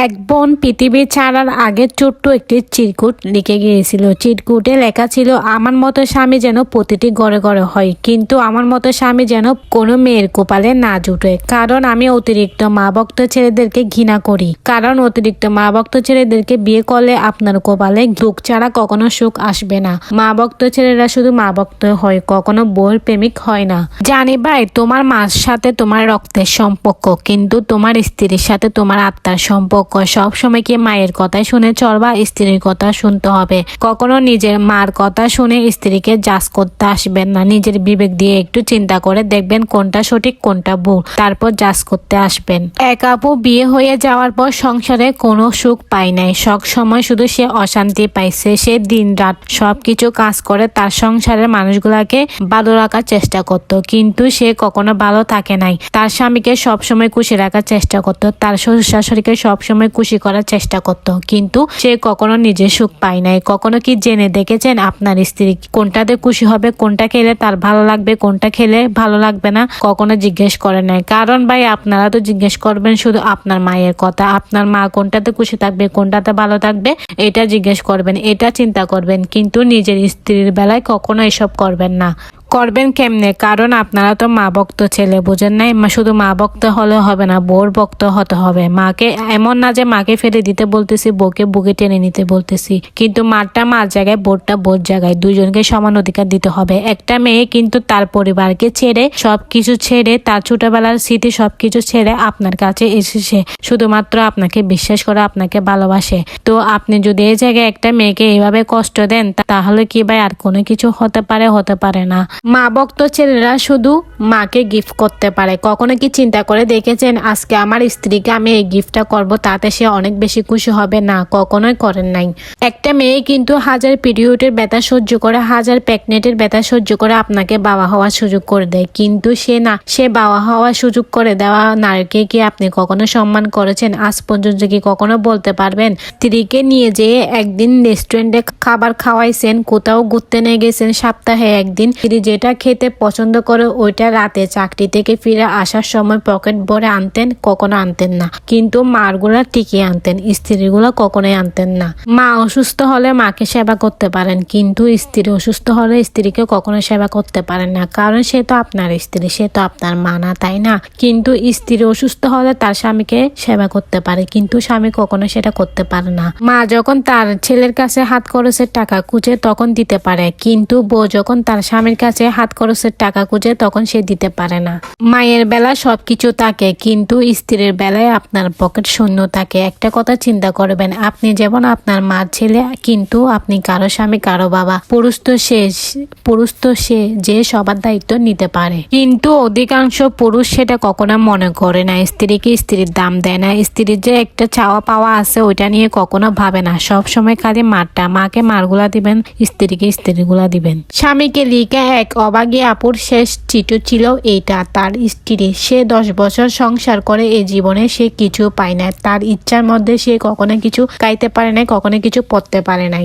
এক বোন পৃথিবী ছাড়ার আগে ছোট্ট একটি চিরকুট লিখে গিয়েছিল। চিরকুটে লেখা ছিল, আমার মতো স্বামী যেন প্রতিটি ঘরে ঘরে হয়, কিন্তু আমার মতো স্বামী যেন কোনো মেয়ের কপালে না জুটে। কারণ আমি অতিরিক্ত মা ভক্ত ছেলেদেরকে ঘৃণা করি। কারণ অতিরিক্ত মা ভক্ত ছেলেদেরকে বিয়ে করলে আপনার কপালে দুঃখ ছাড়া কখনো সুখ আসবে না। মা ভক্ত ছেলেরা শুধু মা ভক্ত হয়, কখনো বউর প্রেমিক হয় না। জানি ভাই, তোমার মার সাথে তোমার রক্তের সম্পর্ক, কিন্তু তোমার স্ত্রীর সাথে তোমার আত্মার সম্পর্ক। সব সময় কি মায়ের কথাই শুনে চলবা? স্ত্রীর কথা শুনতে হবে। কখনো নিজের মার কথা শুনে স্ত্রীকে জাজ করতে আসবেন না। নিজের বিবেক দিয়ে একটু চিন্তা করে দেখবেন কোনটা সঠিক কোনটা ভুল, তারপর জাজ করতে আসবেন। এক আপু বিয়ে হয়ে যাওয়ার পর সংসারে কোনো সুখ পায় নাই। সব সময় শুধু সে অশান্তি পাইছে। সে দিন রাত সবকিছু কাজ করে তার সংসারের মানুষগুলাকে ভালো রাখার চেষ্টা করত, কিন্তু সে কখনো ভালো থাকে নাই। তার স্বামীকে সবসময় খুশি রাখার চেষ্টা করত, তার শ্বশুর শাশুড়িকে সবসময় খুশি করার চেষ্টা করত, কিন্তু সে কখনো নিজের সুখ পায় নাই। কখনো কি জেনে দেখেছেন আপনার স্ত্রী কোনটাতে খুশি হবে, কোনটা খেলে তার ভালো লাগবে, কোনটা খেলে ভালো লাগবে না? কখনো জিজ্ঞেস করে নাই। কারণ ভাই, আপনারা তো জিজ্ঞেস করবেন শুধু আপনার মায়ের কথা। আপনার মা কোনটাতে খুশি থাকবে, কোনটাতে ভালো থাকবে, এটা জিজ্ঞেস করবেন, এটা চিন্তা করবেন, কিন্তু নিজের স্ত্রীর বেলায় কখনো এসব করবেন না। করবেন কেমনে? কারণ আপনারা তো মা ভক্ত ছেলে, বোঝেন নাই? শুধু মা ভক্ত হলে হবে না, বোর ভক্ত হতে হবে। মাকে এমন না যে মাকে ফেলে দিতে বলতেছি, বউকে বুকে টেনে নিতে বলতেছি, কিন্তু মারটা মার জায়গায়, বোরটা বোর জায়গায়, দুইজনকে সমান অধিকার দিতে হবে। একটা মেয়ে কিন্তু তার পরিবারকে ছেড়ে, সবকিছু ছেড়ে, তার ছোটবেলার স্মৃতি সবকিছু ছেড়ে আপনার কাছে এসেছে শুধুমাত্র আপনাকে বিশ্বাস করে, আপনাকে ভালোবাসে। তো আপনি যদি এই জায়গায় একটা মেয়েকে এইভাবে কষ্ট দেন, তাহলে কি ভাই আর কোনো কিছু হতে পারে? হতে পারে না। মা ভক্ত ছেলেরা শুধু মাকে গিফট করতে পারে। কখনো কি চিন্তা করে দেখেছেন, আজকে আমার স্ত্রীকে আমি এই গিফটটা করব, তাতে সে অনেক বেশি খুশি হবে? না, কখনোই করেন নাই। একটা মেয়ে কিন্তু হাজার পিরিয়ডের ব্যথা সহ্য করে, হাজার প্রেগনেন্টের ব্যথা সহ্য করে আপনাকে বাবা হওয়ার সুযোগ করে দেয়, কিন্তু সে বাবা হওয়ার সুযোগ করে দেওয়া নারীকে কি আপনি কখনো সম্মান করেছেন? আজ পর্যন্ত কি কখনো বলতে পারবেন? স্ত্রীকে নিয়ে যেয়ে একদিন রেস্টুরেন্টে খাবার খাওয়াইছেন, কোথাও ঘুরতে নিয়ে গেছেন, সপ্তাহে একদিন যেটা খেতে পছন্দ করে ওইটা রাতে চাকরি থেকে ফিরে আসার সময় পকেট ভরে আনতেন? কখনো আনতেন না। কিন্তু মারগুলা টিকিয়ে আনতেন, স্ত্রীগুলো কখনোই আনতেন না। মা অসুস্থ হলে মাকে সেবা করতে পারেন, কিন্তু স্ত্রী অসুস্থ হলে স্ত্রীকে কখনো সেবা করতে পারেন না। কারণ সে তো আপনার স্ত্রী, সে তো আপনার মা না, তাই না? কিন্তু স্ত্রী অসুস্থ হলে তার স্বামীকে সেবা করতে পারে, কিন্তু স্বামী কখনো সেটা করতে পারে না। মা যখন তার ছেলের কাছে হাত খরচের টাকা খুঁজে তখন দিতে পারে, কিন্তু বউ যখন তার স্বামীর কাছে হাত খরচের টাকা খুঁজে তখন সে দিতে পারে না। মায়ের বেলা সবকিছু থাকে, কিন্তু স্ত্রীর বেলায় আপনার পকেট শূন্য থাকে। একটা কথা চিন্তা করবেন, আপনি যেমন আপনার মার ছেলে, কিন্তু আপনি কারো স্বামী, কারো বাবা। পুরুষ তো সে যে সবার দায়িত্ব নিতে পারে, কিন্তু অধিকাংশ পুরুষ সেটা কখনো মনে করে না। স্ত্রীকে স্ত্রীর দাম দেয় না। স্ত্রীর যে একটা চাওয়া পাওয়া আছে ওইটা নিয়ে কখনো ভাবে না। সব সময় খালি মারটা, মাকে মারগুলা দিবেন, স্ত্রীকে স্ত্রীগুলা দিবেন। স্বামীকে লিখে এক অভাগী আপুর শেষ চিঠি ছিল এইটা। তার স্ত্রী, সে 10 বছর সংসার করে এই জীবনে সে কিছু পায় না। তার ইচ্ছার মধ্যে সে কখনো কিছু খাইতে পারে নাই, কখনো কিছু পড়তে পারে নাই।